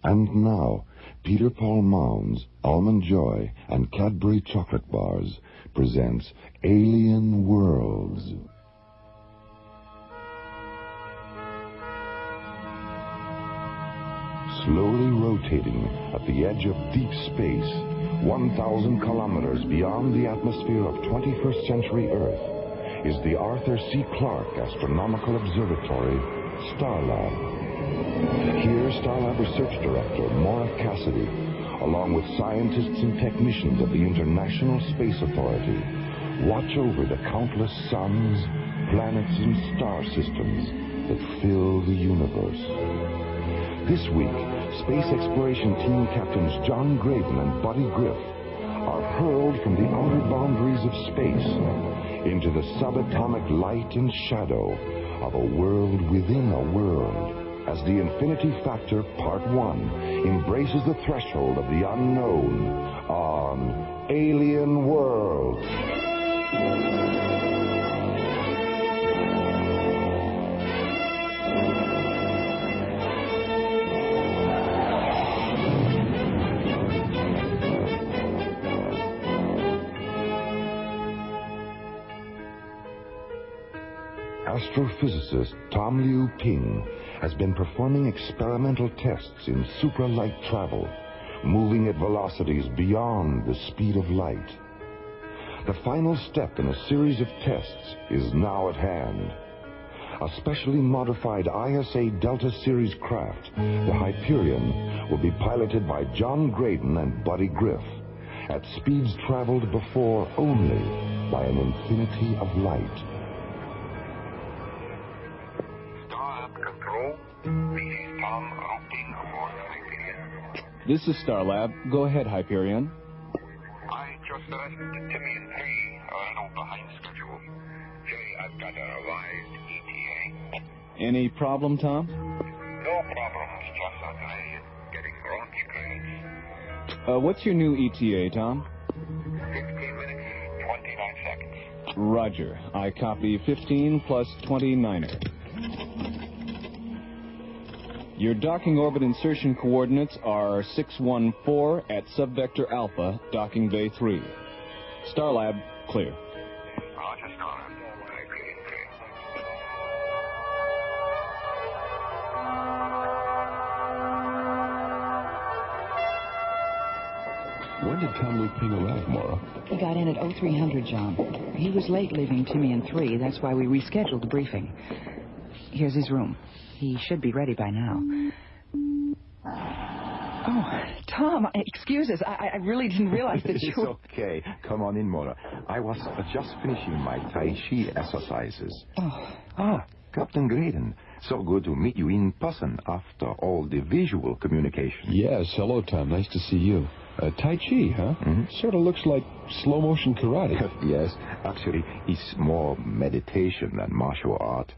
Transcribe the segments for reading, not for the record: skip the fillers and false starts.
And now, Peter Paul Mound's Almond Joy and Cadbury Chocolate Bars presents Alien Worlds. Slowly rotating at the edge of deep space, 1,000 kilometers beyond the atmosphere of 21st century Earth, is the Arthur C. Clarke Astronomical Observatory, Starlab. Here, Starlab Research Director Maura Cassidy, along with scientists and technicians of the International Space Authority, watch over the countless suns, planets, and star systems that fill the universe. This week, Space Exploration Team Captains John Graydon and Buddy Griff are hurled from the outer boundaries of space into the subatomic light and shadow of a world within a world, as the Infinity Factor Part 1 embraces the threshold of the unknown on Alien Worlds. Astrophysicist Tom Liu Ping has been performing experimental tests in supralight travel, moving at velocities beyond the speed of light. The final step in a series of tests is now at hand. A specially modified ISA Delta Series craft, the Hyperion, will be piloted by John Graydon and Buddy Griff at speeds traveled before only by an infinity of light. Control, this is Tom routing aboard Hyperion. This is Starlab. Go ahead, Hyperion. I just rested Timmy and 3 a little behind schedule. Jay, I've got a revised ETA. Any problem, Tom? No problems, just a delay in getting launch credits. What's your new ETA, Tom? 15 minutes, 29 seconds. Roger. I copy 15 plus 29er. Your docking orbit insertion coordinates are 614 at subvector Alpha, docking bay 3. Starlab, clear. Roger, Starlab. Hyperion clear. When did Tom Liu Ping arrive, Maura? He got in at 0300, John. He was late leaving Timmy and 3. That's why we rescheduled the briefing. Here's his room. He should be ready by now. Oh, Tom, excuse us. I really didn't realize that you... It's okay. Come on in, Maura. I was just finishing my Tai Chi exercises. Oh. Captain Graydon. So good to meet you in person after all the visual communication. Yes, hello, Tom. Nice to see you. Tai Chi, huh? Mm-hmm. Sort of looks like slow-motion karate. Yes, actually, it's more meditation than martial art.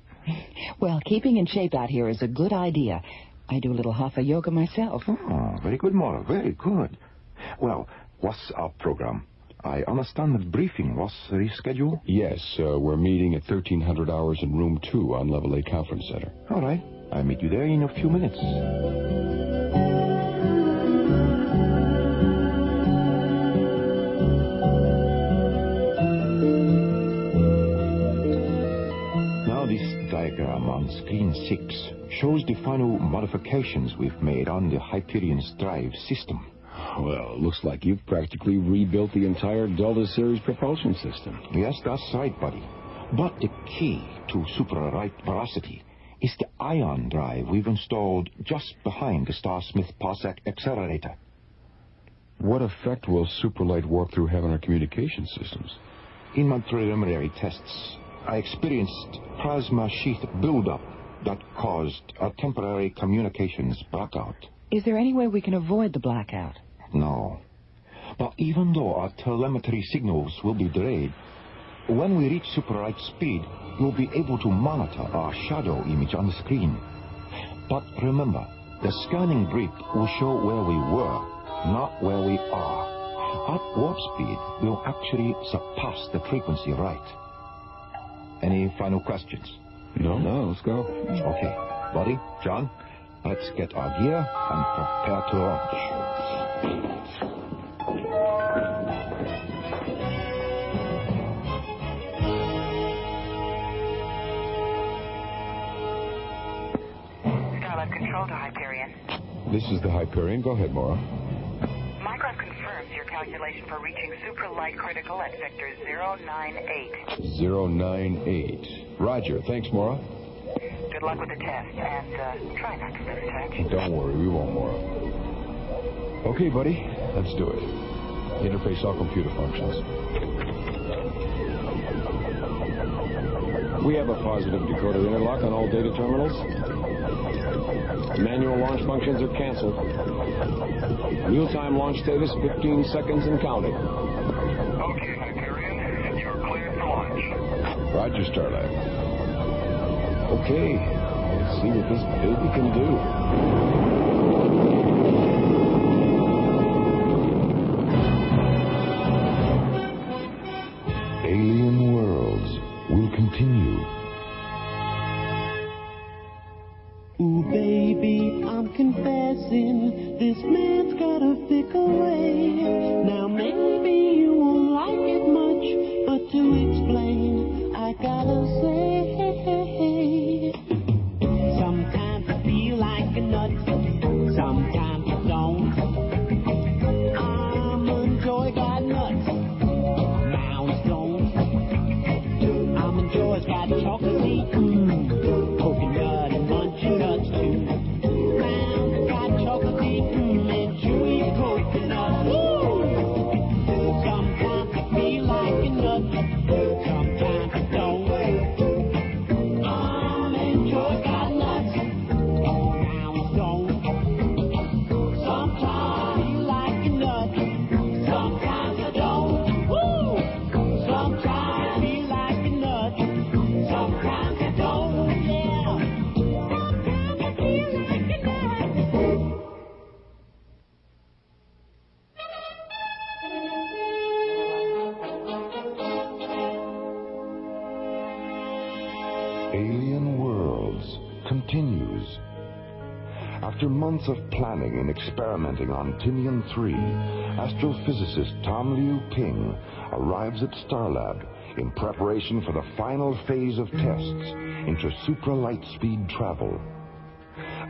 Well, keeping in shape out here is a good idea. I do a little hatha yoga myself. Oh, very good, Maura. Very good. Well, what's our program? I understand the briefing was rescheduled? Yes, we're meeting at 1300 hours in room 2 on Level A Conference Center. All right. I'll meet you there in a few minutes. Diagram on screen 6 shows the final modifications we've made on the Hyperion's drive system. Well, it looks like you've practically rebuilt the entire Delta Series propulsion system. Yes, that's right, buddy. But the key to super-right velocity is the ion drive we've installed just behind the Star-Smith Parsec accelerator. What effect will superlight warp-through have on our communication systems? In my preliminary tests, I experienced plasma sheath buildup that caused a temporary communications blackout. Is there any way we can avoid the blackout? No. But even though our telemetry signals will be delayed, when we reach super-right speed, we'll be able to monitor our shadow image on the screen. But remember, the scanning brief will show where we were, not where we are. At warp speed, we'll actually surpass the frequency right. Any final questions? No, let's go. Okay. Buddy, John, Let's get our gear and prepare to launch. Starlab control to Hyperion. This is the Hyperion. Go ahead, Maura. Mycroft confirms your calculation for reaching supralight critical at sector 098. 098. Roger. Thanks, Maura. Good luck with the test, and try not to lose touch. Don't worry, we won't, Maura. Okay, buddy. Let's do it. Interface all computer functions. We have a positive decoder interlock on all data terminals. Manual launch functions are canceled. Real-time launch status, 15 seconds and counting. Okay, Hyperion, you're cleared for launch. Roger, Starlab. Okay, let's see what this baby can do. Alien Worlds will continue. Ooh, baby, I'm confessing, this man's got a fickle way. Now, maybe you won't like it much, but to explain, I gotta say, sometimes I feel like a nut, sometimes I don't. I'm enjoy got nuts, mounds don't. I'm enjoy's got chocolatey, coconut and munchy nuts too. Mounds got chocolatey, and chewy coconut. Woo! Sometimes I feel like a nut, sometimes I don't. I'm enjoy's got nuts, mounds don't. Sometimes I feel like a nut, sometimes I don't. Woo! Sometimes I feel like a nut, sometimes I don't. Yeah. Sometimes I feel like a nut. Alien Worlds continues. After months of planning and experimenting on Tinian 3, astrophysicist Tom Liu Ping arrives at Starlab in preparation for the final phase of tests into supralight speed travel.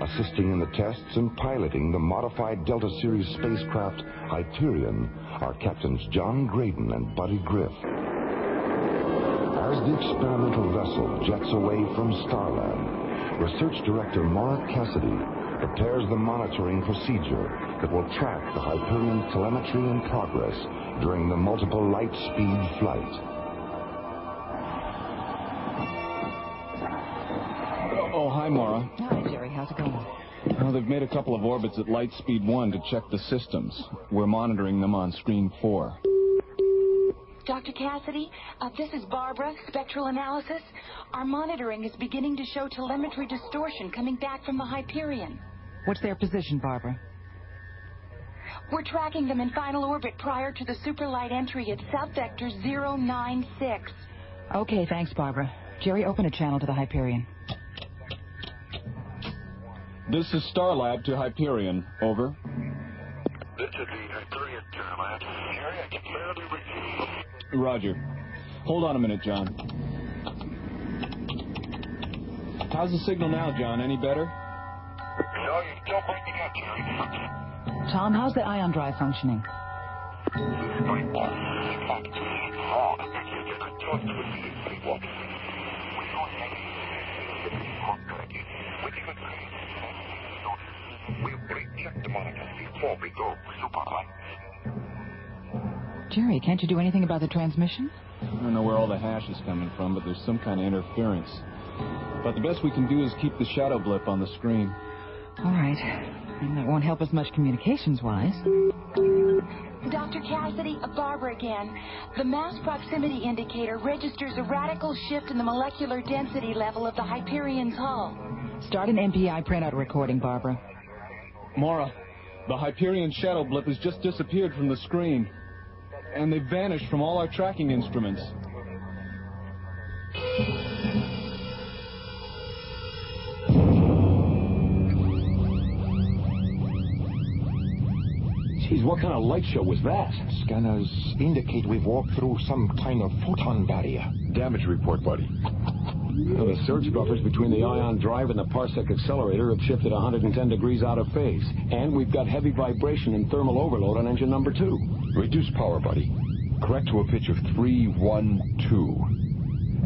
Assisting in the tests and piloting the modified Delta Series spacecraft Hyperion are Captains John Graydon and Buddy Griff. As the experimental vessel jets away from Starlab, Research Director Maura Cassidy prepares the monitoring procedure that will track the Hyperion telemetry and progress during the multiple light speed flight. Oh, hi, Maura. Hi, Jerry. How's it going? Well, they've made a couple of orbits at light speed 1 to check the systems. We're monitoring them on screen 4. Dr. Cassidy, this is Barbara, Spectral Analysis. Our monitoring is beginning to show telemetry distortion coming back from the Hyperion. What's their position, Barbara? We're tracking them in final orbit prior to the superlight entry at subvector 096. Okay, thanks, Barbara. Jerry, open a channel to the Hyperion. This is Starlab to Hyperion. Over. This is the Hyperion, Starlab. Jerry, I can barely reach you. Roger. Hold on a minute, John. How's the signal now, John? Any better? No, you're still breaking up, Jerry. Tom, how's the ion drive functioning? We'll check the monitor before we go super light. Jerry, can't you do anything about the transmission? I don't know where all the hash is coming from, but there's some kind of interference. But the best we can do is keep the shadow blip on the screen. All right. And that won't help us much communications-wise. Dr. Cassidy, Barbara again. The mass proximity indicator registers a radical shift in the molecular density level of the Hyperion's hull. Start an MPI printout recording, Barbara. Maura, the Hyperion shadow blip has just disappeared from the screen. And they've vanished from all our tracking instruments. Geez, what kind of light show was that? Scanners indicate we've walked through some kind of photon barrier. Damage report, buddy. Well, the surge buffers between the ion drive and the parsec accelerator have shifted 110 degrees out of phase. And we've got heavy vibration and thermal overload on engine number 2. Reduce power, buddy. Correct to a pitch of 312.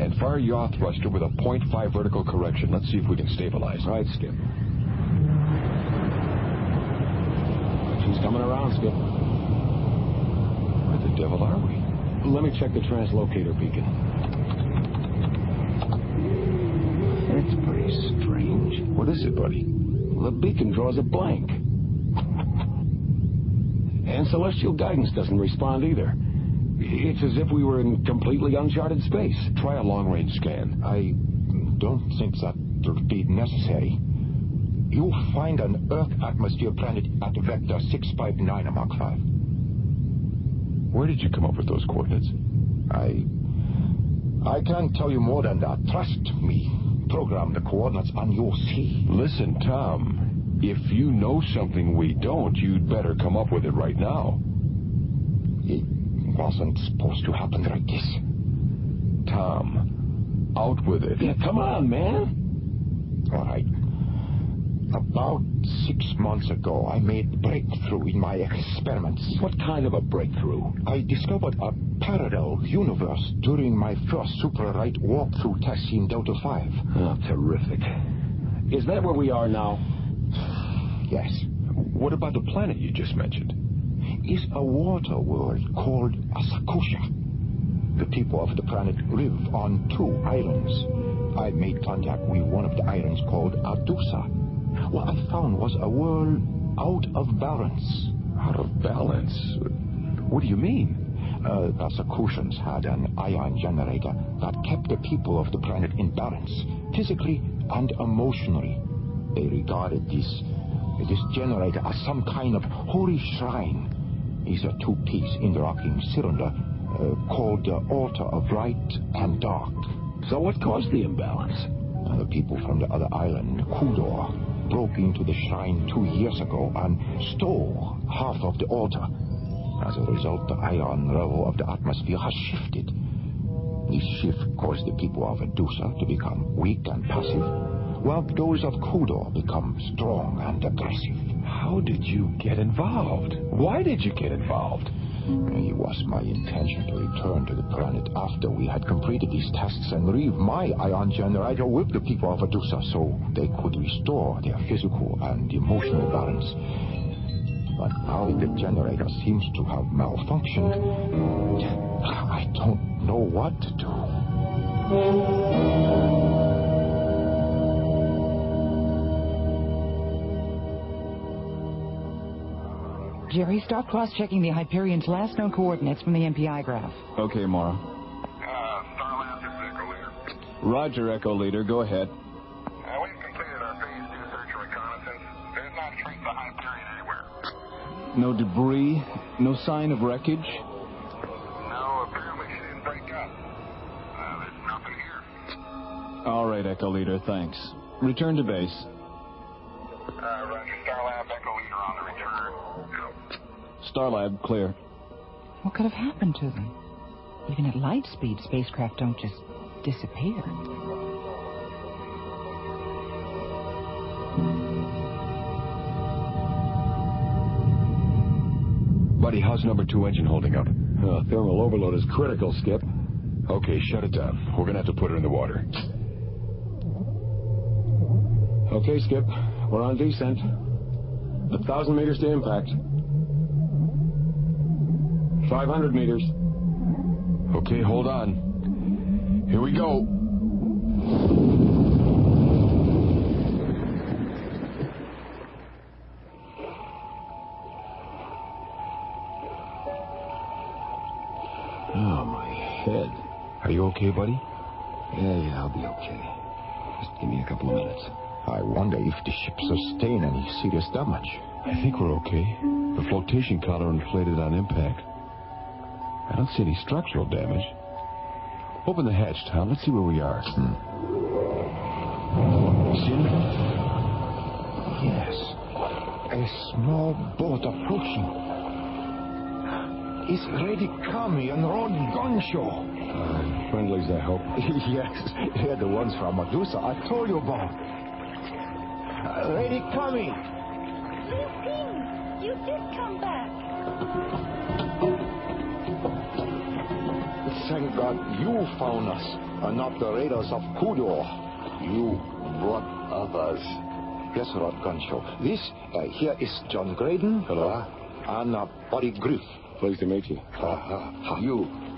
And fire yaw thruster with a 0.5 vertical correction. Let's see if we can stabilize. All right, Skip. She's coming around, Skip. Where the devil are we? Let me check the translocator beacon. It's pretty strange. What is it, buddy? The beacon draws a blank. And celestial guidance doesn't respond either. It's as if we were in completely uncharted space. Try a long-range scan. I don't think that would be necessary. You'll find an Earth atmosphere planet at vector 659 Mach 5. Where did you come up with those coordinates? I can't tell you more than that. Trust me. Program the coordinates and you'll see. Listen, Tom. If you know something we don't, you'd better come up with it right now. It wasn't supposed to happen like this. Tom, out with it. Yeah, come on, man. All right. About 6 months ago, I made a breakthrough in my experiments. What kind of a breakthrough? I discovered a parallel universe during my first super-right walkthrough test in Delta 5. Oh, terrific. Is that where we are now? Yes. What about the planet you just mentioned? Is a water world called Asakusha. The people of the planet live on 2 islands. I made contact with one of the islands called Adusa. What I found was a world out of balance. Out of balance? What do you mean? The Asakushans had an ion generator that kept the people of the planet in balance, physically and emotionally. They regarded this generator as some kind of holy shrine. It's a 2-piece interlocking cylinder called the altar of light and dark. So what caused the imbalance? The people from the other island, Kudor, broke into the shrine 2 years ago and stole half of the altar. As a result, the ion level of the atmosphere has shifted. This shift caused the people of Adusa to become weak and passive, while those of Kudor become strong and aggressive. How did you get involved? Why did you get involved? It was my intention to return to the planet after we had completed these tests and leave my ion generator with the people of Adusa so they could restore their physical and emotional balance. But now the generator seems to have malfunctioned. I don't know what to do. Jerry, start cross-checking the Hyperion's last known coordinates from the MPI graph. Okay, Mara. Starlab, this is Echo Leader. Roger, Echo Leader. Go ahead. We've completed our phase 2 search and reconnaissance. There's not a trace of Hyperion anywhere. No debris? No sign of wreckage? No, apparently she didn't break up. There's nothing here. All right, Echo Leader, thanks. Return to base. Roger, Starlab, Echo Leader on the return. Out. Starlab, clear. What could have happened to them? Even at light speed, spacecraft don't just disappear. Buddy, how's number 2 engine holding up? Thermal overload is critical, Skip. Okay, shut it down. We're gonna have to put her in the water. Okay, Skip. We're on descent. 1,000 meters to impact. 500 meters. Okay, hold on. Here we go. Oh, my head. Are you okay, buddy? Yeah, I'll be okay. Just give me a couple of minutes. I wonder if the ship sustained any serious damage. I think we're okay. The flotation collar inflated on impact. I don't see any structural damage. Open the hatch, Tom. Let's see where we are. See anything? Yes. A small boat approaching. is Lady Kami and Lord Gonsho. Friendlies, I hope. Yes, they're the ones from Medusa I told you about. Lady Kami! You did come back. Thank God you found us, and not the raiders of Kudor. You brought others. Yes, Lord Gonsho. This here is John Graydon. Hello. And Buddy Griff. Pleased to meet you.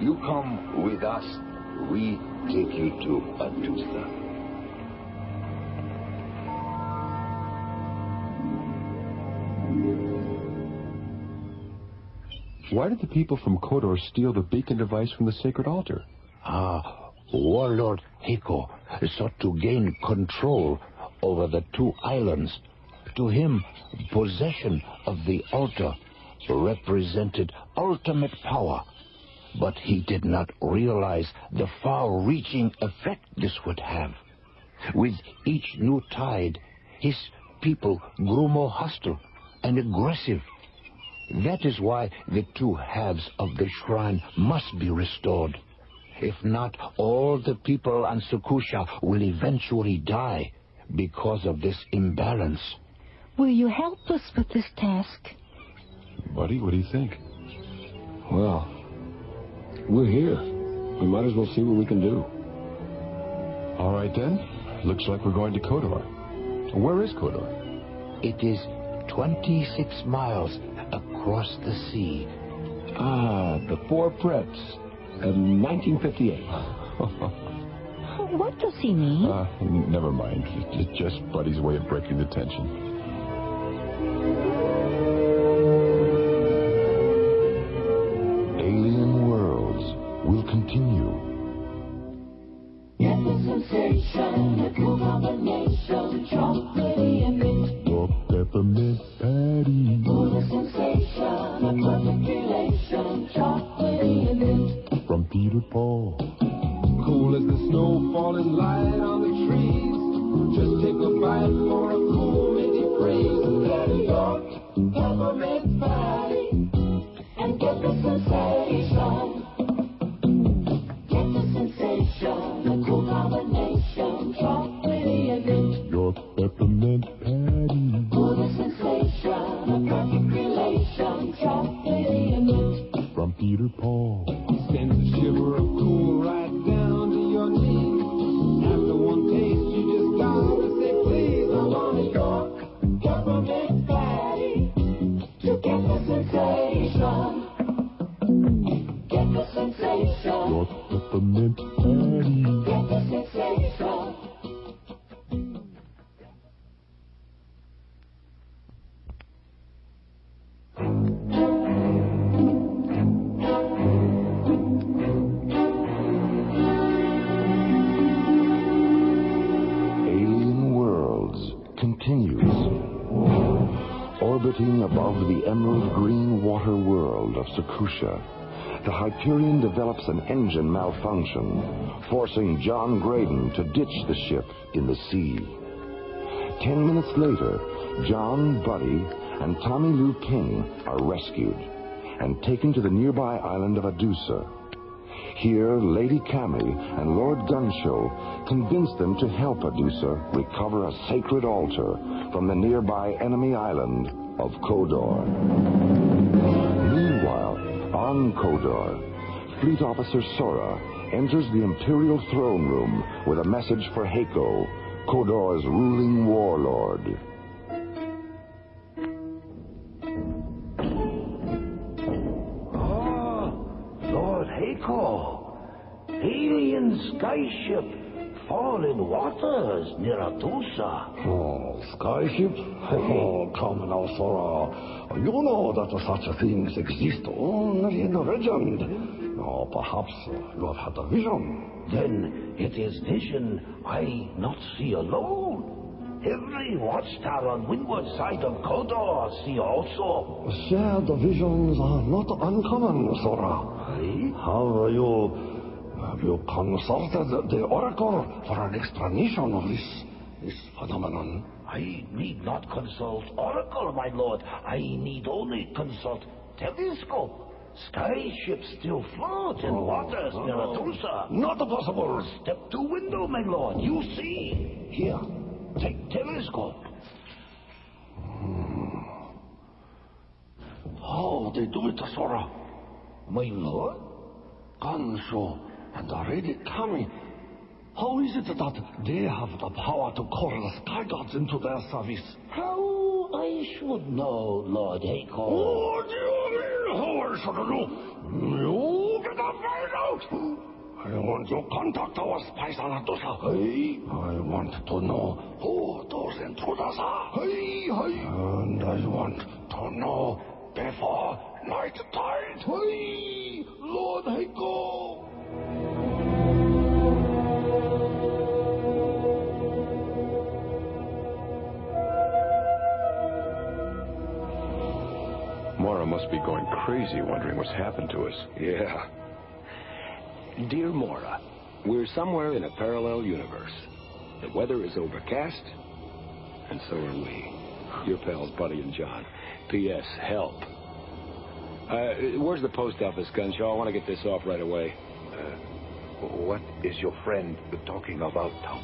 You come with us. We take you to Adusa. Why did the people from Kodor steal the beacon device from the sacred altar? Warlord Heiko sought to gain control over the two islands. To him, possession of the altar represented ultimate power, but he did not realize the far-reaching effect this would have. With each new tide, his people grew more hostile and aggressive. That is why the two halves of the shrine must be restored. If not, all the people on Sakusha will eventually die because of this imbalance. Will you help us with this task? Buddy, what do you think? Well, we're here. We might as well see what we can do. All right, then. Looks like we're going to Kodor. Where is Kodor? It is 26 miles across the sea. The Four Preps. 1958. What does he mean? Never mind. It's just Buddy's way of breaking the tension. Alien Worlds will continue. Get the sensation, the cool combination, chocolatey and mint. Your peppermint patty. For the sensation, a perfect relation, chocolatey and mint. From Peter Paul. Cool as the snow falling light on the trees. Just take a bite for a cool minty breeze. Let it go, peppermint patty, And get the sensation. Get the sensation, the cool combination, chocolatey and mint. Your peppermint patty. For the sensation, a perfect relation, chocolatey and mint. From Peter Paul. sends a shiver of cool right down to your knees. After one taste, you just gotta say, please, I want a York peppermint patty to get the sensation. Get the sensation. Your peppermint patty. Get the sensation. Continues. Orbiting above the emerald green water world of Sakusha, the Hyperion develops an engine malfunction, forcing John Graydon to ditch the ship in the sea. 10 minutes later, John, Buddy, and Tommy Lou King are rescued and taken to the nearby island of Adusa. Here, Lady Kami and Lord Gunshow convince them to help Adusa recover a sacred altar from the nearby enemy island of Kodor. Meanwhile, on Kodor, Fleet Officer Sora enters the Imperial throne room with a message for Heiko, Kodor's ruling warlord. Lord Heiko, alien skyship, fallen waters near Adusa. Skyship? Come now, Sora. You know that such things exist only in legend. Perhaps you have had a vision. Then it is vision I not see alone. Every watchtower on windward side of Kodor see also. Shared visions are not uncommon, Sora. Have you consulted the Oracle for an explanation of this phenomenon? I need not consult Oracle, my lord. I need only consult Telescope. Skyships still float in waters near Tulsa. Not possible. Step to window, my lord. You see. Here, take telescope. How they do it, Sora? My lord? Gansho and the Ready Kami. How is it that they have the power to call the sky gods into their service? How I should know, Lord Heiko. What do you mean, how I should know? You better find out. I want you to contact our spies on Adusa. I want to know who those intruders are. And I want to know before night tide. Lord Heiko. Mora must be going crazy wondering what's happened to us. Yeah. Dear Mora, we're somewhere in a parallel universe. The weather is overcast, and so are we. Your pals, Buddy and John. P.S. Help. Where's the post office, Gunshaw? I want to get this off right away. What is your friend talking about, Tom?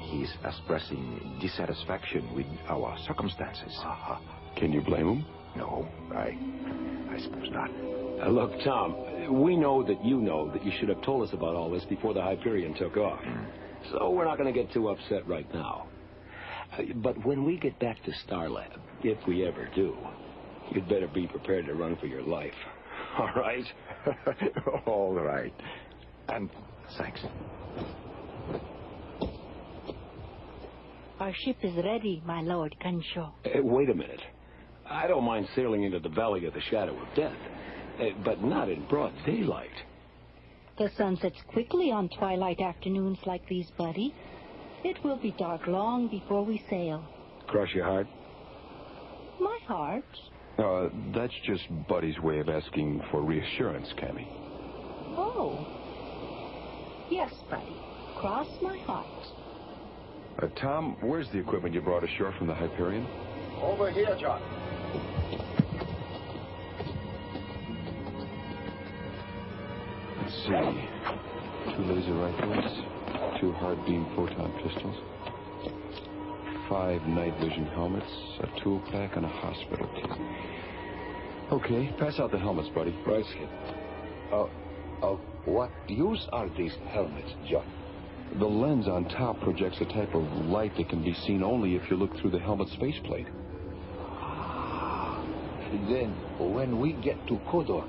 He's expressing dissatisfaction with our circumstances. Can you blame him? No, I suppose not. Look, Tom, we know that you should have told us about all this before the Hyperion took off. So we're not going to get too upset right now. But when we get back to Starlab, if we ever do, you'd better be prepared to run for your life. All right? All right. And thanks. Our ship is ready, my lord Gansho. Wait a minute. I don't mind sailing into the Valley of the Shadow of Death, but not in broad daylight. The sun sets quickly on twilight afternoons like these, Buddy. It will be dark long before we sail. Cross your heart? My heart? That's just Buddy's way of asking for reassurance, Cammy. Oh. Yes, Buddy. Cross my heart. Tom, where's the equipment you brought ashore from the Hyperion? Over here, John. Let's see. 2 laser rifles, 2 hard beam photon pistols, 5 night vision helmets, a tool pack, and a hospital kit. Okay, pass out the helmets, Buddy. Right, Skip. What use are these helmets, John? The lens on top projects a type of light that can be seen only if you look through the helmet's faceplate. Then, when we get to Kodor,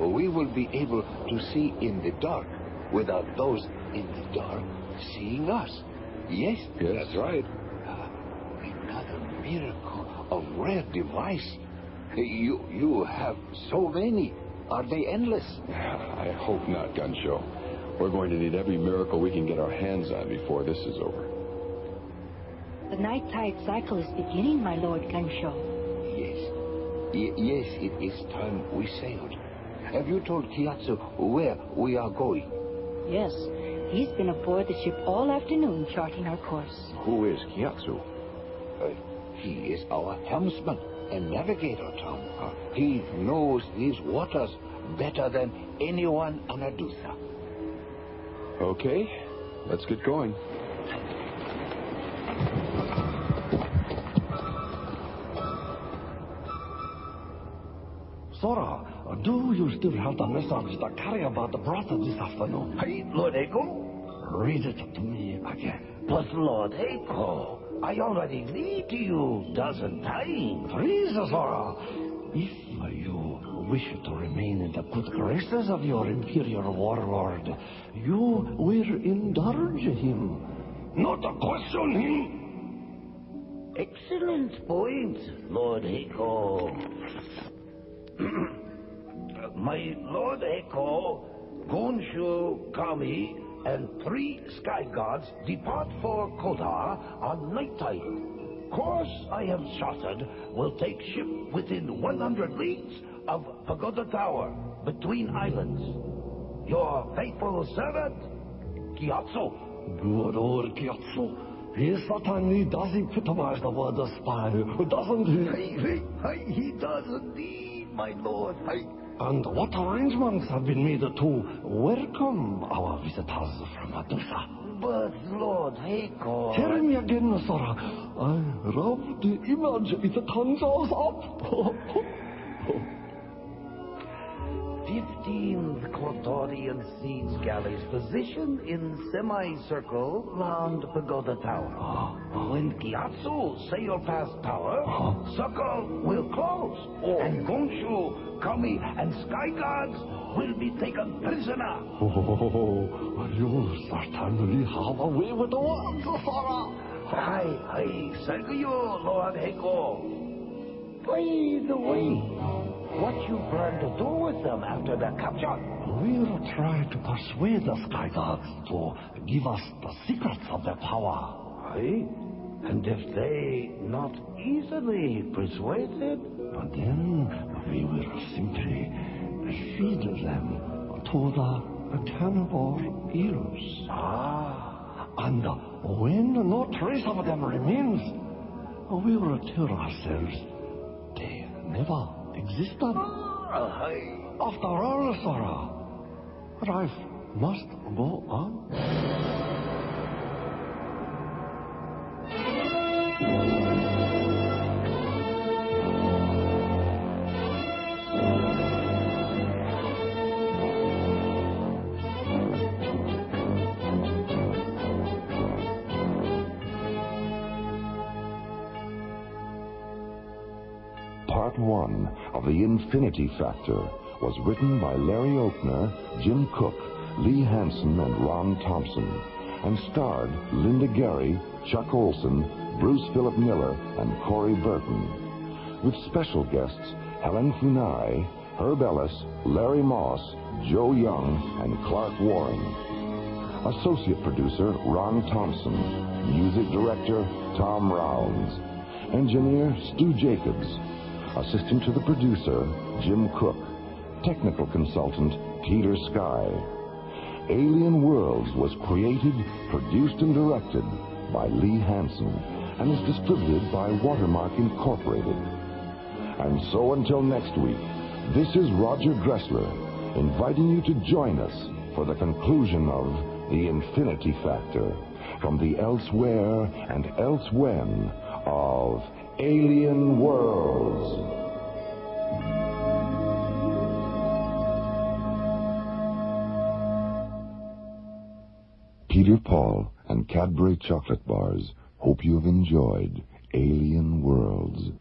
we will be able to see in the dark without those in the dark seeing us. Yes? Yes, that's right. Another miracle, a rare device. You have so many. Are they endless? I hope not, Gunshow. We're going to need every miracle we can get our hands on before this is over. The night tide cycle is beginning, my lord Gansho. Yes, it is time we sailed. Have you told Kiyatsu where we are going? Yes, he's been aboard the ship all afternoon charting our course. Who is Kiyatsu? He is our helmsman and navigator, Tom. He knows these waters better than anyone on Adusa. Okay, let's get going. Sora, do you still have the message the carrier brought this afternoon? Hey, Lord Echo? Read it to me again. But Lord Echo, I already read to you 12 times. Please, Sora, if you wish to remain in the good graces of your imperial warlord, you will indulge him, not question him. Excellent point, Lord Echo. My Lord Echo, Gonshu, Kami, and 3 sky gods depart for Kodar on night tide. Course I have charted will take ship within 100 leagues of Pagoda Tower, between islands. Your faithful servant, Kiyatsu. Good old Kiyatsu. He certainly does epitomize the word spy, doesn't he? He does indeed, my lord. And what arrangements have been made to welcome our visitors from Adusa? But, Lord Heiko... Hear me again, Sora. I love the image it conjures up. 15 Clotarian siege galleys positioned in semicircle round Pagoda Tower. When Gyatso sail past tower, circle will close, and Gonshu, Kami, and Sky Gods will be taken prisoner. You certainly have a way with the words, Sora. Hi, thank you, Lord Heiko. By the way, what you plan to do with them after their capture? We'll try to persuade the Sky Gods to give us the secrets of their power. Aye? And if they not easily persuaded? Then we will simply feed them to the cannibal eels. And when no trace of them remains, we will tell ourselves they never existed. After all, Sora, life must go on. Part 1 of The Infinity Factor was written by Larry Oakner, Jim Cook, Lee Hansen, and Ron Thompson, and starred Linda Gary, Chuck Olson, Bruce Philip Miller, and Corey Burton, with special guests Helen Funai, Herb Ellis, Larry Moss, Joe Young, and Clark Waring. Associate producer Ron Thompson, music director Tom Rounds, engineer Stu Jacobs, assistant to the producer Jim Cook, technical consultant Peter Sky. Alien Worlds was created, produced, and directed by Lee Hansen and is distributed by Watermark Incorporated. And so until next week, this is Roger Dressler inviting you to join us for the conclusion of The Infinity Factor from the elsewhere and elsewhen of Alien Worlds. Peter Paul and Cadbury Chocolate Bars hope you have enjoyed Alien Worlds.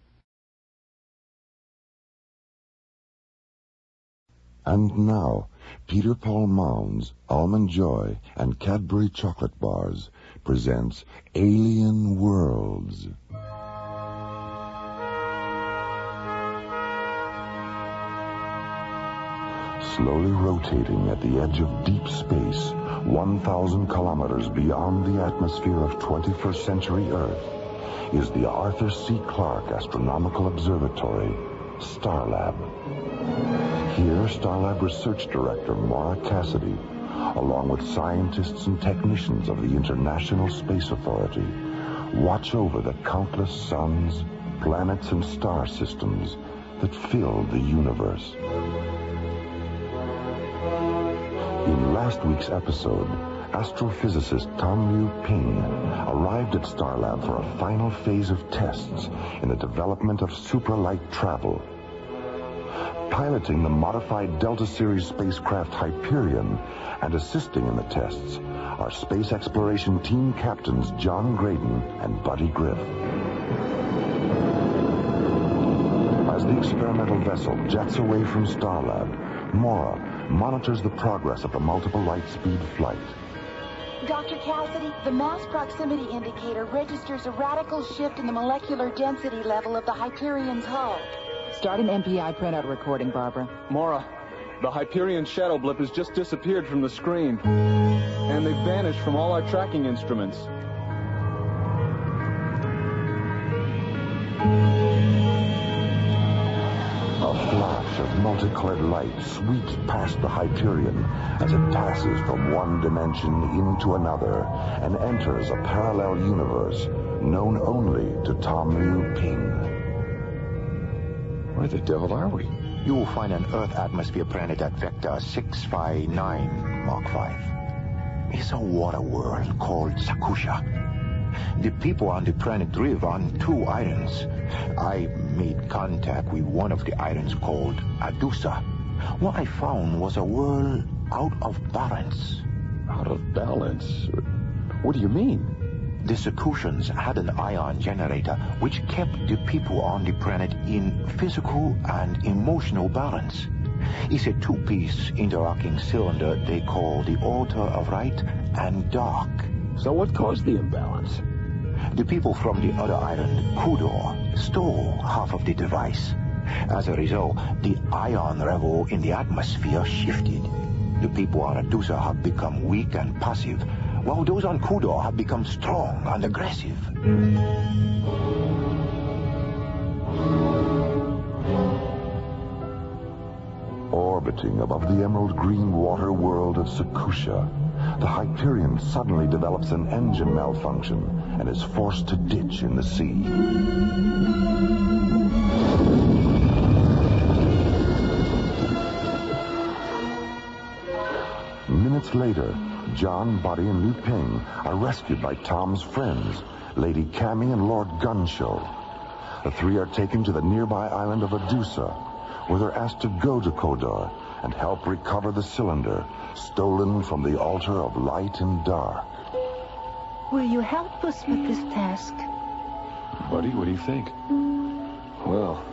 And now, Peter Paul Mounds, Almond Joy, and Cadbury Chocolate Bars presents Alien Worlds. Slowly rotating at the edge of deep space, 1,000 kilometers beyond the atmosphere of 21st century Earth, is the Arthur C. Clarke Astronomical Observatory, Starlab. Here, Starlab Research Director Maura Cassidy, along with scientists and technicians of the International Space Authority, watch over the countless suns, planets, and star systems that fill the universe. In last week's episode, astrophysicist Tom Liu Ping arrived at Starlab for a final phase of tests in the development of supralight travel. Piloting the modified Delta Series spacecraft Hyperion and assisting in the tests are space exploration team captains John Graydon and Buddy Griff. As the experimental vessel jets away from Starlab, Maura monitors the progress of the multiple light-speed flight. Dr. Cassidy, the mass proximity indicator registers a radical shift in the molecular density level of the Hyperion's hull. Start an MPI printout recording, Barbara. Maura, the Hyperion shadow blip has just disappeared from the screen. And they've vanished from all our tracking instruments. A flash of multicolored light sweeps past the Hyperion as it passes from one dimension into another and enters a parallel universe known only to Tom Liu Ping. Where the devil are we? You will find an Earth atmosphere planet at vector 659 Mark 5. It's a water world called Sakusha. The people on the planet live on 2 islands. I made contact with one of the islands called Adusa. What I found was a world out of balance. Out of balance? What do you mean? The Sakushans had an ion generator which kept the people on the planet in physical and emotional balance. It's a 2-piece interlocking cylinder they call the altar of light and dark. So what caused the imbalance? The people from the other island, Kudor, stole half of the device. As a result, the ion level in the atmosphere shifted. The people on Adusa have become weak and passive, while those on Kudor have become strong and aggressive. Orbiting above the emerald green water world of Sakusha, the Hyperion suddenly develops an engine malfunction and is forced to ditch in the sea. Minutes later, John, Buddy, and Liu Ping are rescued by Tom's friends, Lady Cammy and Lord Gunshow. The 3 are taken to the nearby island of Adusa, where they're asked to go to Kodor and help recover the cylinder stolen from the altar of light and dark. Will you help us with this task? Buddy, what do you think? Well,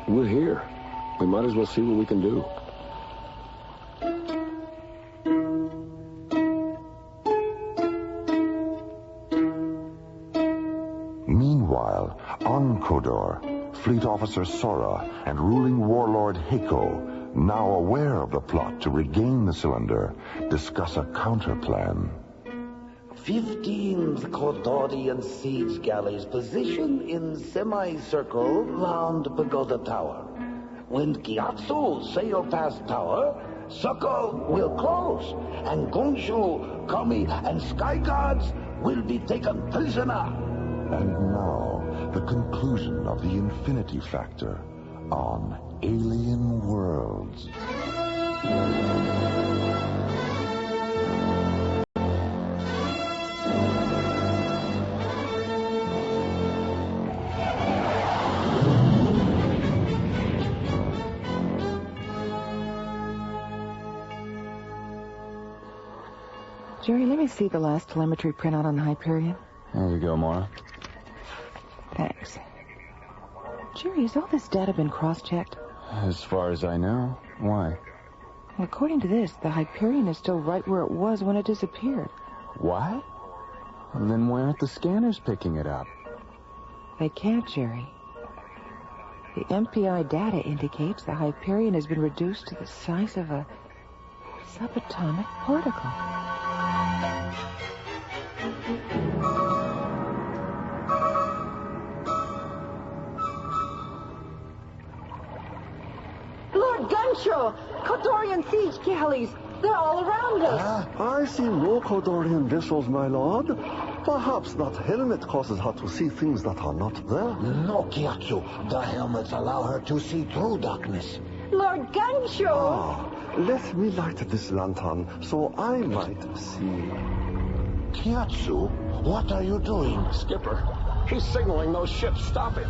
we're here. We might as well see what we can do. Meanwhile, on Kodor, Fleet Officer Sora and ruling warlord Heiko, now aware of the plot to regain the cylinder, discuss a counterplan. 15 Kodorian siege galleys positioned in semicircle round Pagoda Tower. When Gyatso sail past tower, circle will close, and Gonshu, Kami, and Sky Guards will be taken prisoner. And now, the conclusion of the Infinity Factor on Alien Worlds. Jerry, let me see the last telemetry printout on the Hyperion. There you go, Mara. Thanks. Jerry, has all this data been cross-checked? As far as I know. Why? Well, according to this, the Hyperion is still right where it was when it disappeared. What? And then why aren't the scanners picking it up? They can't, Jerry. The MPI data indicates the Hyperion has been reduced to the size of a subatomic particle. Lord Gunshaw! Kodorian siege galleys! They're all around us! I see no Kodorian vessels, my lord. Perhaps that helmet causes her to see things that are not there. No, Gyatso. The helmets allow her to see through darkness. Lord Gunshaw! Let me light this lantern so I might see. Gyatso, what are you doing? Skipper, he's signaling those ships. Stop him.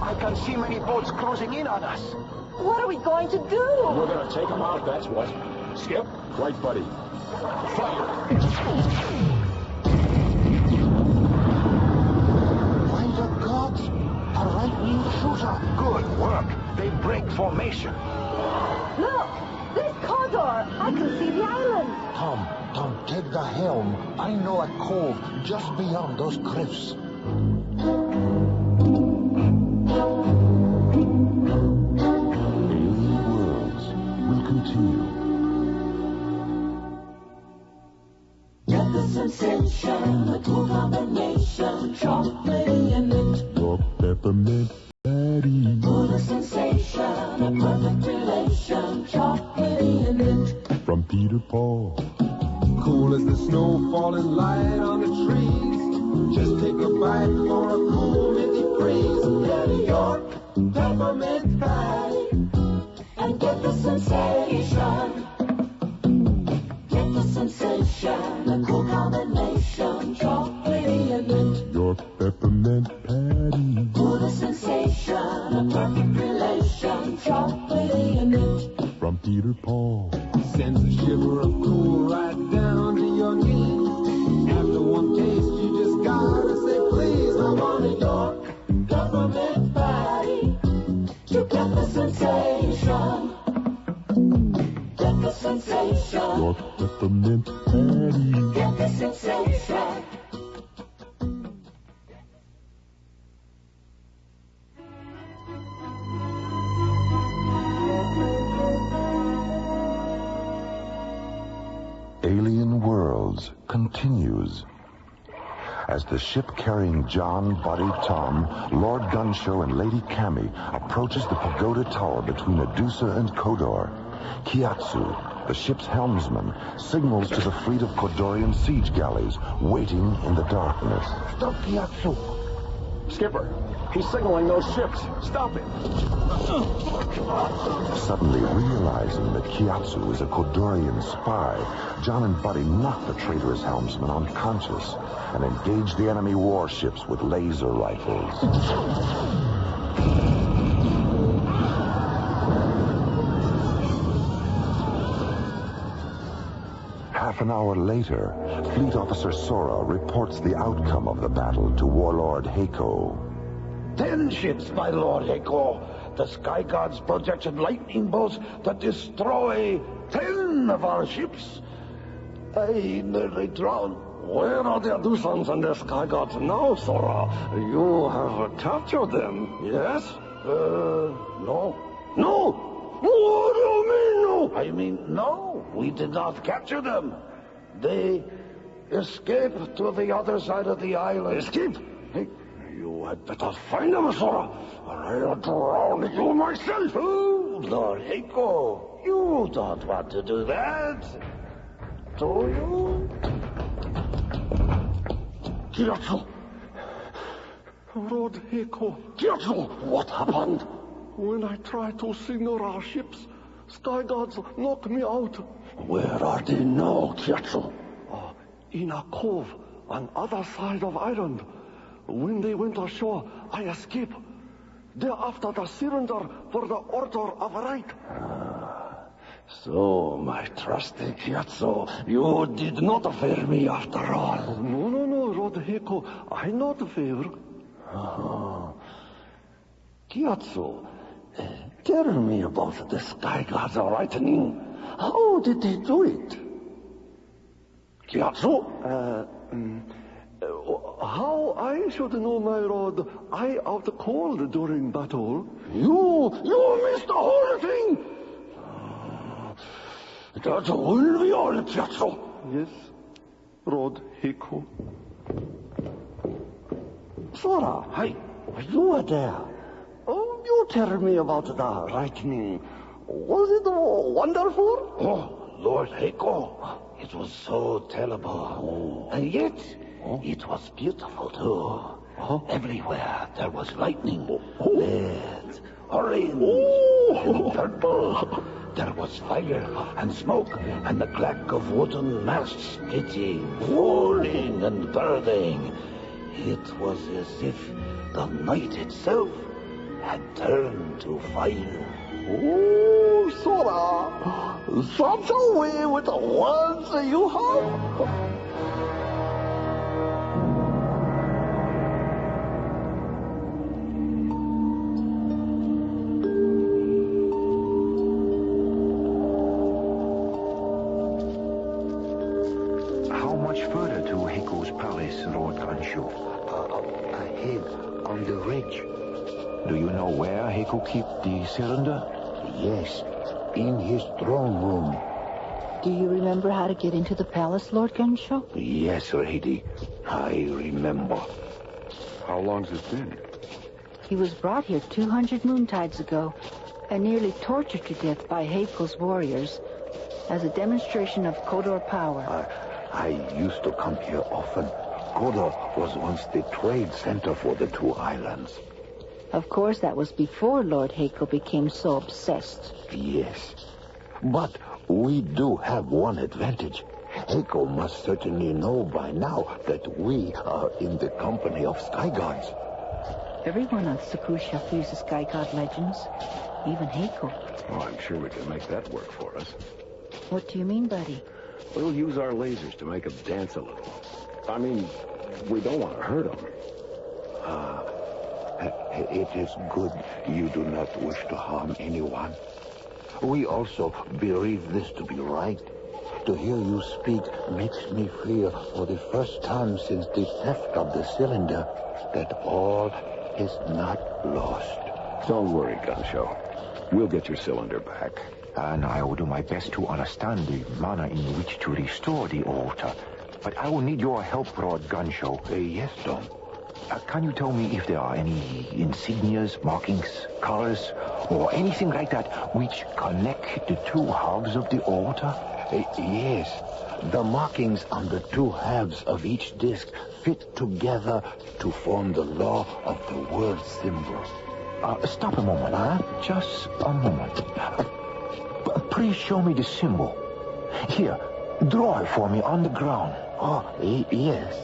I can see many boats closing in on us. What are we going to do? We're going to take them out, that's what. Skip, right, buddy. Fire! By the gods! A right-wing shooter. Good work. They break formation. Look! There's Kodor! I can see the island! Tom, take the helm. I know a cove just beyond those cliffs. Alien Worlds will continue. Get the sensation, a cool combination, chocolate and mint. Your peppermint patty. Put a sensation, a perfect relation, chocolate and mint. From Peter Paul. Cool as the snow falling light on the trees. Just take a bite for a cool want a York government body to get the sensation. Get the sensation. York peppermint patty. Get the sensation. Alien Worlds continues. As the ship carrying John, Buddy, Tom, Lord Gunshow, and Lady Cammy approaches the pagoda tower between Adusa and Kodor, Kiatsu, the ship's helmsman, signals to the fleet of Kodorian siege galleys waiting in the darkness. Stop, Kiatsu. Skipper, he's signaling those ships. Stop him. Suddenly realizing that Kiatsu is a Kodorian spy, John and Buddy knock the traitorous helmsman unconscious and engage the enemy warships with laser rifles. Half an hour later, Fleet Officer Sora reports the outcome of the battle to Warlord Heiko. 10 ships, my Lord Heiko. The Sky Gods projected lightning bolts that destroy 10 of our ships. I nearly drowned. Where are the Adusans and the Sky Gods now, Sora? You have captured them, yes? No. No! What do you mean, no? I mean, no, we did not capture them. They escaped to the other side of the island. Escape? Hey, you had better find them, Sora, or I'll drown you myself. Oh, Lord Heiko, you don't want to do that, do you? Kiatsu! Lord Heiko. Kiatsu, what happened? When I tried to signal our ships, Sky Gods knocked me out. Where are they now, Kiatsu? In a cove on other side of island. When they went ashore, I escaped. They're after the cylinder for the Order of Right. So, my trusty Kiatsu, you did not fear me after all. No, Lord Heiko, I not favor. Kiatsu, tell me about the Sky Gods lightning. How did they do it? Kiatsu? How I should know, my lord? I out cold during battle. You missed the whole thing! That will be all, Kiatsu. Yes, Lord Heiko. Sora, hi. You were there. Oh, you tell me about the lightning. Was it wonderful? Oh, Lord Heiko, it was so terrible. And yet, it was beautiful, too. Everywhere there was lightning. Red, orange, and purple. There was fire and smoke and the clack of wooden masts splitting, falling and burning. It was as if the night itself had turned to fire. Oh, Sora, such a way with the words you have. How much further to Heiko's palace, Lord Ganshu? Ahead, on the ridge. Do you know where Heiko keeps the cylinder? Yes, in his throne room. Do you remember how to get into the palace, Lord Gunshow? Yes, lady, I remember. How long's it been? He was brought here 200 moontides ago and nearly tortured to death by Heiko's warriors as a demonstration of Kodor power. I used to come here often. Kodor was once the trade center for the two islands. Of course, that was before Lord Heiko became so obsessed. Yes. But we do have one advantage. Heiko must certainly know by now that we are in the company of Sky Gods. Everyone on Sakusha fears the Sky God legends, even Heiko. Oh, I'm sure we can make that work for us. What do you mean, buddy? We'll use our lasers to make them dance a little. I mean, we don't want to hurt them. It is good you do not wish to harm anyone. We also believe this to be right. To hear you speak makes me feel, for the first time since the theft of the cylinder, that all is not lost. Don't worry, Gunshow. We'll get your cylinder back. And I will do my best to understand the manner in which to restore the altar. But I will need your help, Lord Gunshow. Yes, Tom. Can you tell me if there are any insignias, markings, colors, or anything like that which connect the two halves of the altar? Yes. The markings on the two halves of each disc fit together to form the law of the word symbol. Stop a moment, huh? Just a moment. Please show me the symbol. Here, draw it for me on the ground. Oh, yes.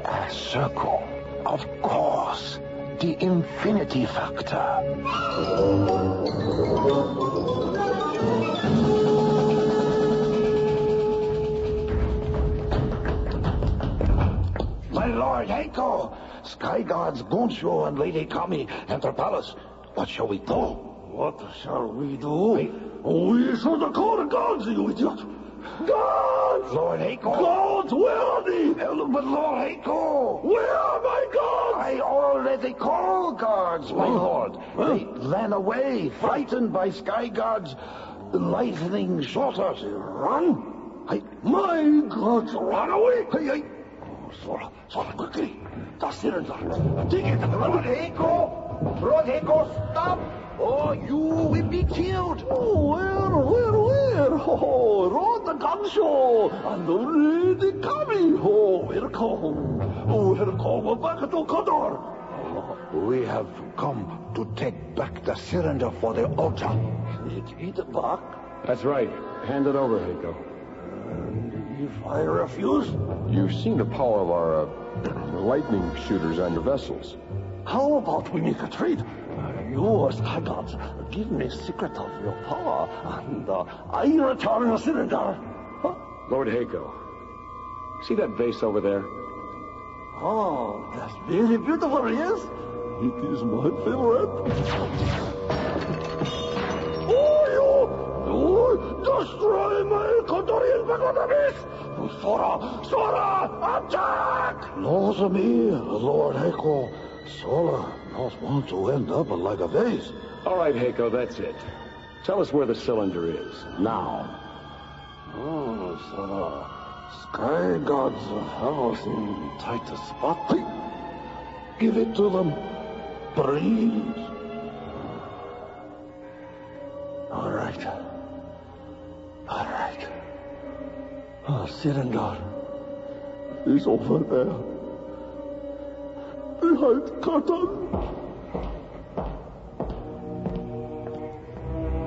A circle. Of course. The infinity factor. My Lord Heiko, Sky Gods Gonsho and Lady Kami enter palace. What shall we do? What shall we do? We should call the gods, you idiot! Gods! Lord Heiko! Gods, where are they? But Lord Heiko! Where are my gods? I already called guards, my lord. They ran away, frightened by Sky Gods' lightning shorters. Run? My gods ran away? Sora, quickly. The cylinder. Take it. Lord Heiko! Lord Heiko, stop! Oh, you will be killed. Oh, where? Oh, Rod the Gunshow and the Lady Kami. Oh, welcome back to Kodor. We have come to take back the cylinder for the altar. Take it back? That's right. Hand it over, Heiko. And if I refuse? You've seen the power of our lightning shooters on your vessels. How about we make a trade? You, Sky Gods, give me secret of your power, and I return the cylinder. Huh? Lord Heiko, see that vase over there? Oh, that's very beautiful, yes? It is my favorite. You destroy my Kodorian Bagwanamis! Sora, attack! Laws of me, Lord Heiko. Sora not want to end up like a vase. All right, Heiko, that's it. Tell us where the cylinder is, now. Oh, Sora. Sky Gods have us in tight spot. Give it to them, please. All right. Cylinder is over there. Behind curtain.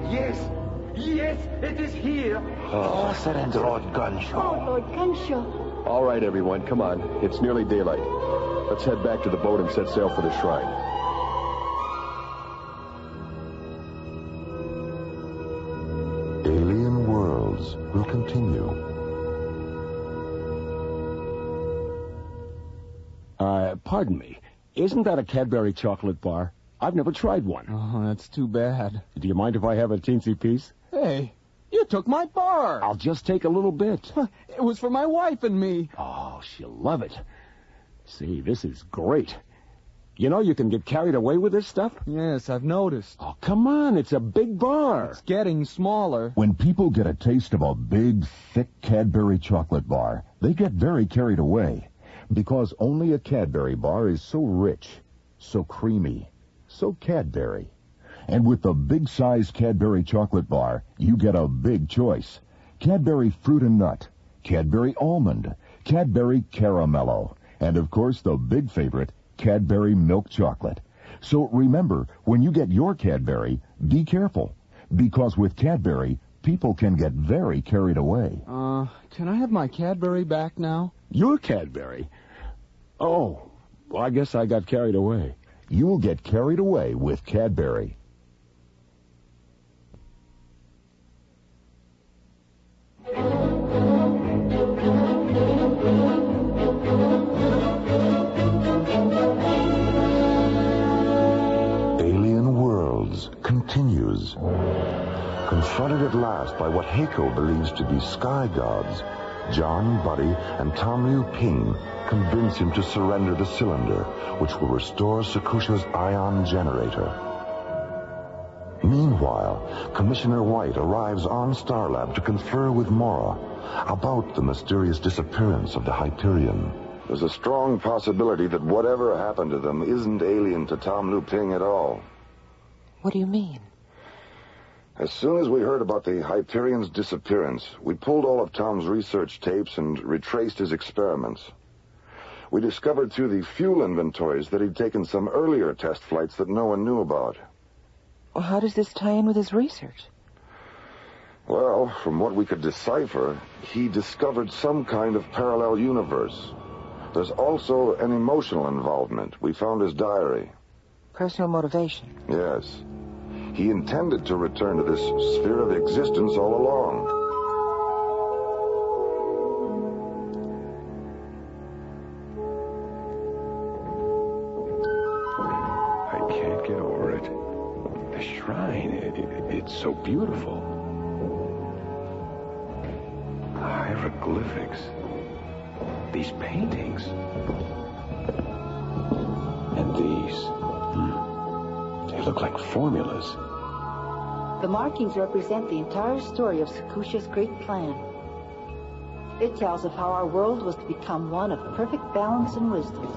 Yes, it is here. Oh, surrender, Lord Gunshow. Oh, Lord Gunshow. All right, everyone, come on. It's nearly daylight. Let's head back to the boat and set sail for the shrine. Alien Worlds will continue. Pardon me. Isn't that a Cadbury chocolate bar? I've never tried one. Oh, that's too bad. Do you mind if I have a teensy piece? Hey, you took my bar. I'll just take a little bit. It was for my wife and me. Oh, she'll love it. See, this is great. You know you can get carried away with this stuff? Yes, I've noticed. Oh, come on. It's a big bar. It's getting smaller. When people get a taste of a big, thick Cadbury chocolate bar, they get very carried away. Because only a Cadbury bar is so rich, so creamy, so Cadbury. And with the big-size Cadbury chocolate bar, you get a big choice. Cadbury Fruit and Nut, Cadbury Almond, Cadbury Caramello, and of course the big favorite, Cadbury Milk Chocolate. So remember, when you get your Cadbury, be careful. Because with Cadbury, people can get very carried away. Can I have my Cadbury back now? Your Cadbury? Oh, well, I guess I got carried away. You'll get carried away with Cadbury. Confronted at last by what Heiko believes to be sky gods, John, Buddy, and Tom Liu Ping convince him to surrender the cylinder, which will restore Sakusha's ion generator. Meanwhile, Commissioner White arrives on Starlab to confer with Mora about the mysterious disappearance of the Hyperion. There's a strong possibility that whatever happened to them isn't alien to Tom Liu Ping at all. What do you mean? As soon as we heard about the Hyperion's disappearance, we pulled all of Tom's research tapes and retraced his experiments. We discovered through the fuel inventories that he'd taken some earlier test flights that no one knew about. Well, how does this tie in with his research? Well, from what we could decipher, he discovered some kind of parallel universe. There's also an emotional involvement. We found his diary. Personal motivation? Yes. He intended to return to this sphere of existence all along. I can't get over it. The shrine, it's so beautiful. The hieroglyphics. These paintings. And these. They look like formulas. The markings represent the entire story of Sakusha's great plan. It tells of how our world was to become one of perfect balance and wisdom.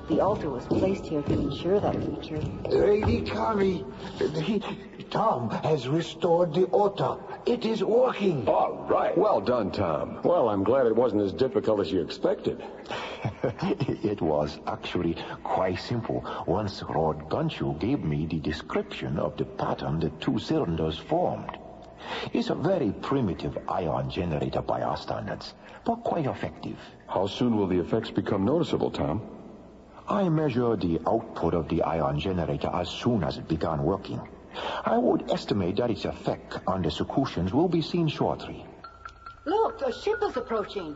The altar was placed here to ensure that future. Lady Kami, Tom has restored the altar. It is working. All right. Well done, Tom. Well, I'm glad it wasn't as difficult as you expected. It was actually quite simple. Once Lord Gunshoe gave me the description of the pattern the two cylinders formed. It's a very primitive ion generator by our standards, but quite effective. How soon will the effects become noticeable, Tom? I measure the output of the ion generator as soon as it began working. I would estimate that its effect on the Sakushans will be seen shortly. Look, a ship is approaching.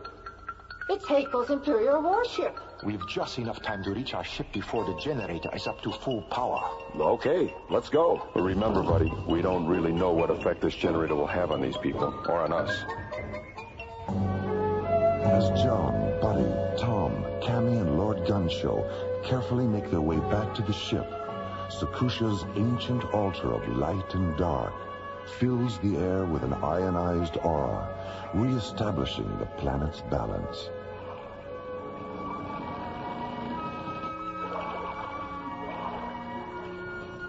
It's Heiko's Imperial warship. We've just enough time to reach our ship before the generator is up to full power. Okay, let's go. But remember, buddy, we don't really know what effect this generator will have on these people, or on us. As John, Buddy, Tom, Cammy, and Lord Gunshoe carefully make their way back to the ship, Sakusha's ancient altar of light and dark fills the air with an ionized aura, re-establishing the planet's balance.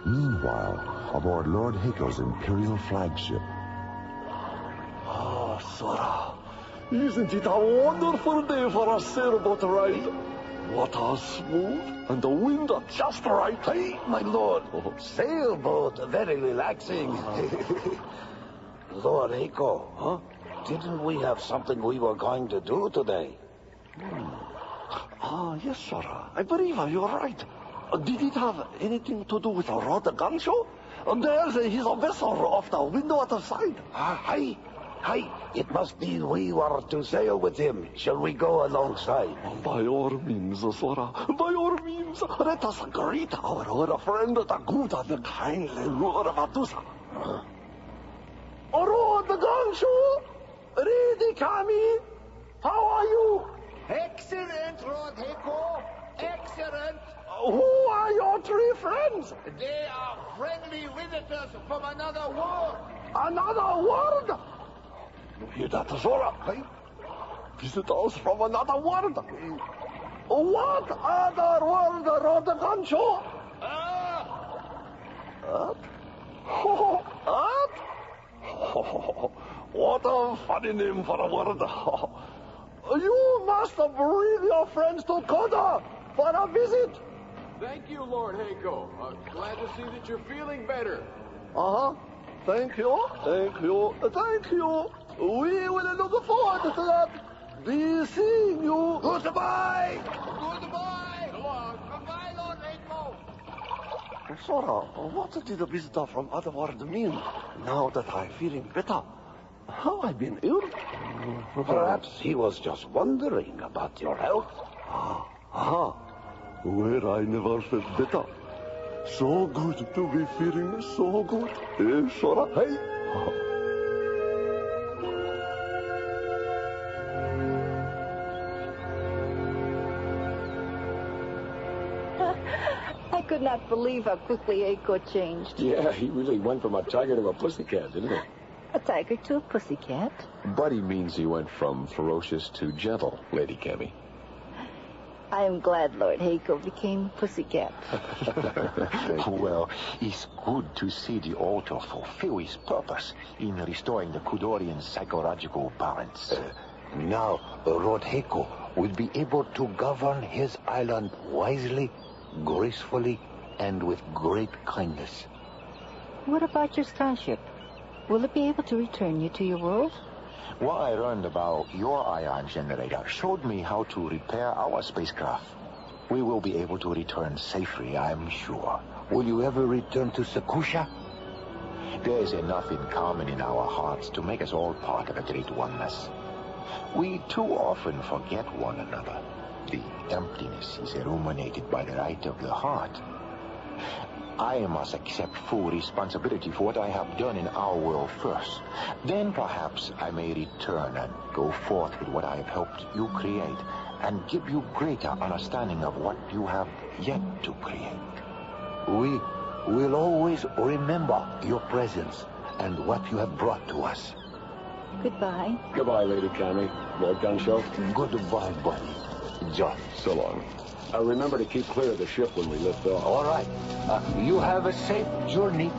Meanwhile, aboard Lord Heiko's Imperial flagship. Ah, Sora. Isn't it a wonderful day for a sailboat ride? Water smooth and the wind just right. Hey, my lord. Sailboat, very relaxing. Lord Heiko, huh? Didn't we have something we were going to do today? Ah, yes, Sora. I believe you're right. Did it have anything to do with Lord Gunshoe? There's his vessel off the window at the side. Hi. It must be we were to sail with him. Shall we go alongside? By all means, Sora. By all means. Let us greet our old friend, the good and the kindly Lord Medusa. Lord Gunshoe! Lady Kami! How are you? Excellent, Lord Heiko. Excellent. Who are your three friends? They are friendly visitors from another world. Another world? Hear that, Sora? Hey? Visitors from another world? What other world, Lord Gunshoe? Earth? Earth? What a funny name for a world. You must bring your friends to Koda for a visit. Thank you, Lord Heiko. Glad to see that you're feeling better. Thank you. We will look forward to that. Be seeing you. Goodbye. Goodbye. Goodbye, Lord Heiko. Sora, what did the visitor from other world mean? Now that I'm feeling better. Have I been ill? Perhaps he was just wondering about your health. Where I never felt better. So good to be feeling so good. Sora, hey? I could not believe how quickly Eiko changed. Yeah, he really went from a tiger to a pussycat, didn't he? A tiger to a pussycat. Buddy means he went from ferocious to gentle, Lady Cammy. I am glad Lord Heiko became pussycat. Well, it's good to see the altar fulfill its purpose in restoring the Kudorian psychological balance. Now, Lord Heiko will be able to govern his island wisely, gracefully, and with great kindness. What about your starship? Will it be able to return you to your world? What I learned about your ion generator showed me how to repair our spacecraft. We will be able to return safely, I'm sure. Will you ever return to Sakusha? There is enough in common in our hearts to make us all part of a great oneness. We too often forget one another. The emptiness is illuminated by the light of the heart. I must accept full responsibility for what I have done in our world first. Then perhaps I may return and go forth with what I have helped you create and give you greater understanding of what you have yet to create. We will always remember your presence and what you have brought to us. Goodbye. Goodbye, Lady Cammy. Lord Gunshow. Goodbye, buddy. John. So long. Remember to keep clear of the ship when we lift off. All right. You have a safe journey.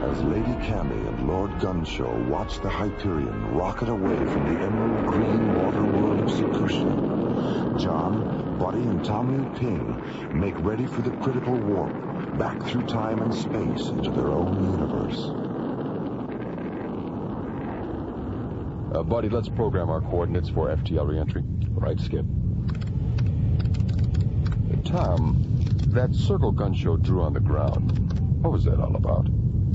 As Lady Cammy and Lord Gunshow watch the Hyperion rocket away from the emerald green water world of Sakusha, John, Buddy, and Tom Liu Ping make ready for the critical warp back through time and space into their own universe. Buddy, let's program our coordinates for FTL reentry. Right, Skip. Tom, that circle Gunshow drew on the ground, what was that all about?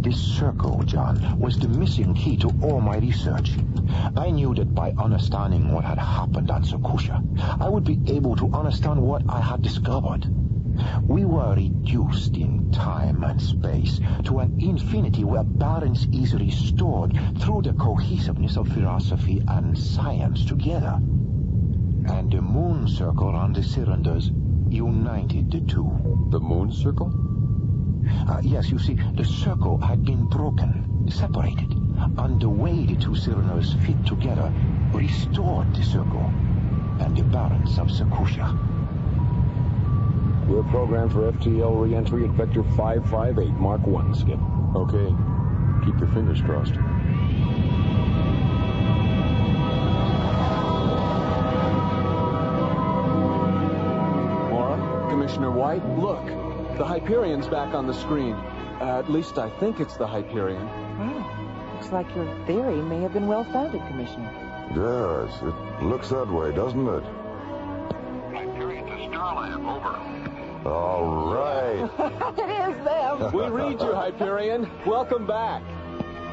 This circle, John, was the missing key to all my research. I knew that by understanding what had happened on Sakusha, I would be able to understand what I had discovered. We were reduced in time and space to an infinity where balance is restored through the cohesiveness of philosophy and science together. And the moon circle on the cylinders united the two. The moon circle? Yes, you see, the circle had been broken, separated. And the way the two cylinders fit together restored the circle and the balance of Sakusha. We're programmed for FTL reentry at Vector 558, Mark 1, Skip. Okay. Keep your fingers crossed. Mora? Commissioner White? Look, the Hyperion's back on the screen. At least I think it's the Hyperion. Well, looks like your theory may have been well-founded, Commissioner. Yes, it looks that way, doesn't it? Hyperion to Starlab, over. All right. It is them. We read you, Hyperion. Welcome back.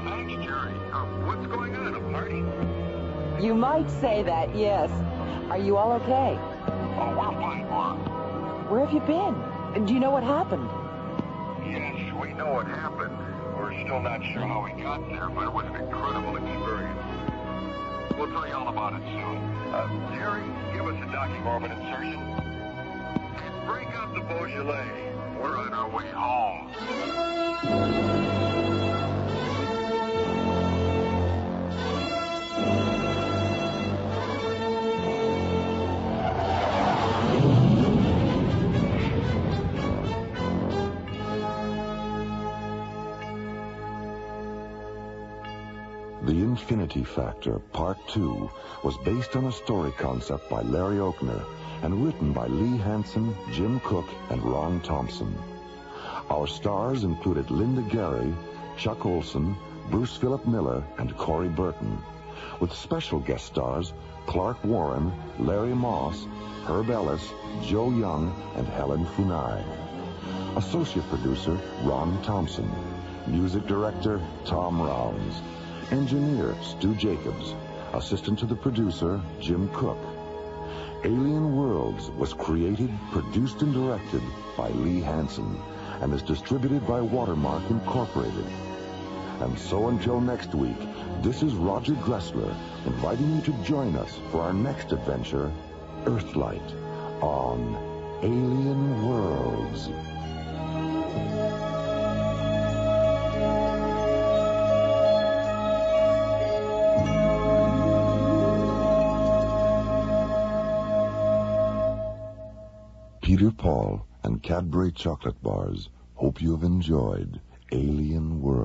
Thanks, Jerry. What's going on, a party? You might say that, yes. Are you all okay? Oh, we're fine, Mora. Where have you been? Do you know what happened? Yes, we know what happened. We're still not sure how we got there, but it was an incredible experience. We'll tell you all about it soon. Jerry, give us a docking orbit insertion. And break up the Beaujolais. We're on our way home. The Infinity Factor, Part 2, was based on a story concept by Larry Oakner and written by Lee Hansen, Jim Cook, and Ron Thompson. Our stars included Linda Gary, Chuck Olson, Bruce Philip Miller, and Corey Burton, with special guest stars Clark Warren, Larry Moss, Herb Ellis, Joe Young, and Helen Funai. Associate producer Ron Thompson. Music director Tom Rounds. Engineer Stu Jacobs. Assistant to the producer Jim Cook. Alien Worlds was created, produced, and directed by Lee Hansen and is distributed by Watermark Incorporated. And so until next week, this is Roger Dressler inviting you to join us for our next adventure, Earthlight, on Alien Worlds. Peter Paul and Cadbury chocolate bars hope you have enjoyed Alien Worlds.